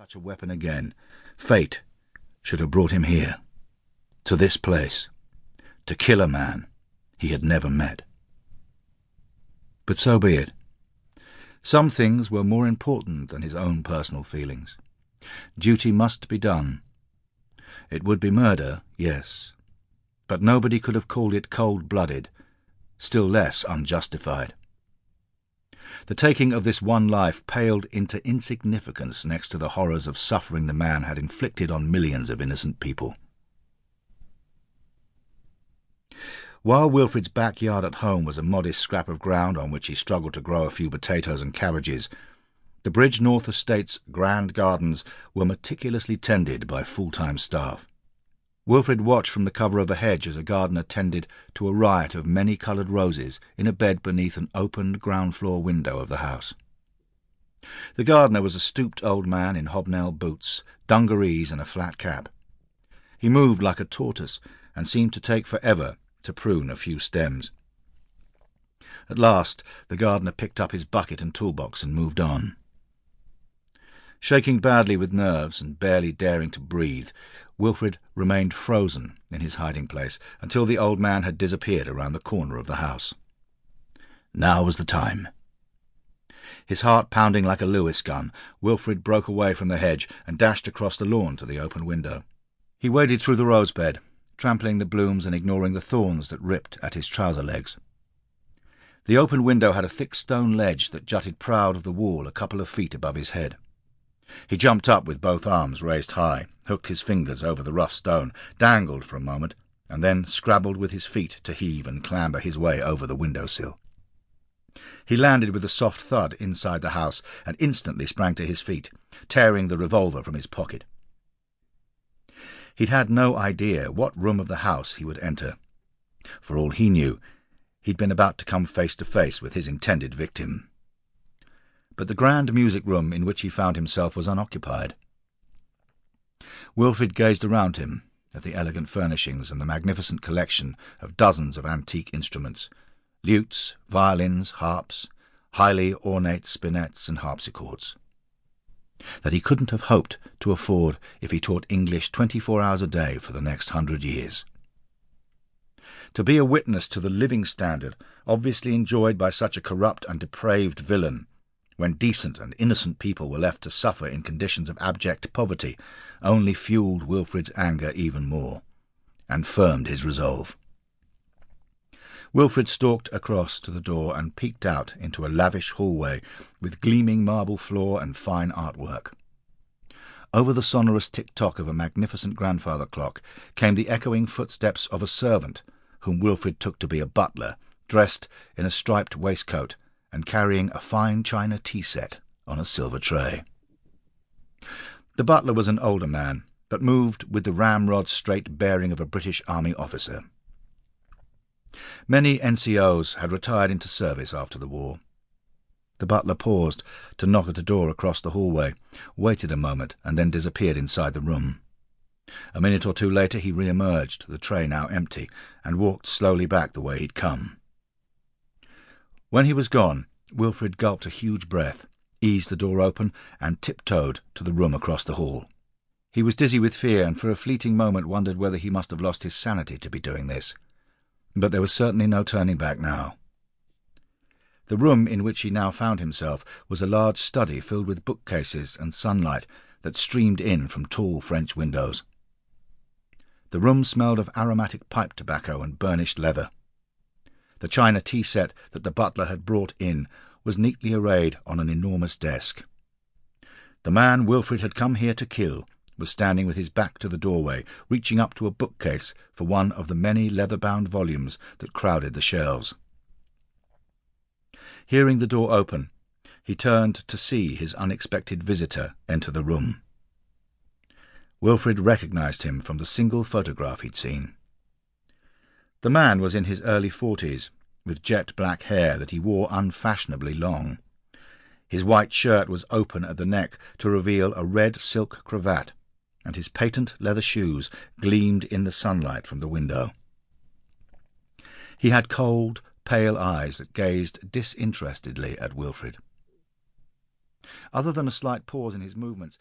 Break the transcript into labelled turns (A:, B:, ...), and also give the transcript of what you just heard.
A: Such a weapon again. Fate should have brought him here, to this place, to kill a man he had never met. But so be it. Some things were more important than his own personal feelings. Duty must be done. It would be murder, yes, but nobody could have called it cold-blooded, still less unjustified. The taking of this one life paled into insignificance next to the horrors of suffering the man had inflicted on millions of innocent people. While Wilfred's backyard at home was a modest scrap of ground on which he struggled to grow a few potatoes and cabbages, the Bridge North Estate's grand gardens were meticulously tended by full-time staff. Wilfred watched from the cover of a hedge as a gardener tended to a riot of many-coloured roses in a bed beneath an opened ground-floor window of the house. The gardener was a stooped old man in hobnail boots, dungarees and a flat cap. He moved like a tortoise and seemed to take forever to prune a few stems. At last the gardener picked up his bucket and toolbox and moved on. Shaking badly with nerves and barely daring to breathe, Wilfred remained frozen in his hiding place until the old man had disappeared around the corner of the house. Now was the time. His heart pounding like a Lewis gun, Wilfred broke away from the hedge and dashed across the lawn to the open window. He waded through the rose bed, trampling the blooms and ignoring the thorns that ripped at his trouser legs. The open window had a thick stone ledge that jutted proud of the wall a couple of feet above his head. He jumped up with both arms raised high, hooked his fingers over the rough stone, dangled for a moment, and then scrabbled with his feet to heave and clamber his way over the window-sill. He landed with a soft thud inside the house and instantly sprang to his feet, tearing the revolver from his pocket. He'd had no idea what room of the house he would enter. For all he knew, he'd been about to come face to face with his intended victim. But the grand music room in which he found himself was unoccupied. Wilfred gazed around him at the elegant furnishings and the magnificent collection of dozens of antique instruments, lutes, violins, harps, highly ornate spinets and harpsichords, that he couldn't have hoped to afford if he taught English 24 hours a day for the next 100 years. To be a witness to the living standard obviously enjoyed by such a corrupt and depraved villain, when decent and innocent people were left to suffer in conditions of abject poverty, only fuelled Wilfred's anger even more, and firmed his resolve. Wilfred stalked across to the door and peeked out into a lavish hallway with gleaming marble floor and fine artwork. Over the sonorous tick-tock of a magnificent grandfather clock came the echoing footsteps of a servant, whom Wilfred took to be a butler, dressed in a striped waistcoat and carrying a fine china tea-set on a silver tray. The butler was an older man, but moved with the ramrod-straight bearing of a British Army officer. Many NCOs had retired into service after the war. The butler paused to knock at a door across the hallway, waited a moment, and then disappeared inside the room. A minute or two later he re-emerged, the tray now empty, and walked slowly back the way he'd come. When he was gone, Wilfred gulped a huge breath, eased the door open, and tiptoed to the room across the hall. He was dizzy with fear, and for a fleeting moment wondered whether he must have lost his sanity to be doing this. But there was certainly no turning back now. The room in which he now found himself was a large study filled with bookcases and sunlight that streamed in from tall French windows. The room smelled of aromatic pipe tobacco and burnished leather. The china tea-set that the butler had brought in was neatly arrayed on an enormous desk. The man Wilfred had come here to kill was standing with his back to the doorway, reaching up to a bookcase for one of the many leather-bound volumes that crowded the shelves. Hearing the door open, he turned to see his unexpected visitor enter the room. Wilfred recognized him from the single photograph he'd seen. The man was in his early 40s, with jet-black hair that he wore unfashionably long. His white shirt was open at the neck to reveal a red silk cravat, and his patent leather shoes gleamed in the sunlight from the window. He had cold, pale eyes that gazed disinterestedly at Wilfred. Other than a slight pause in his movements,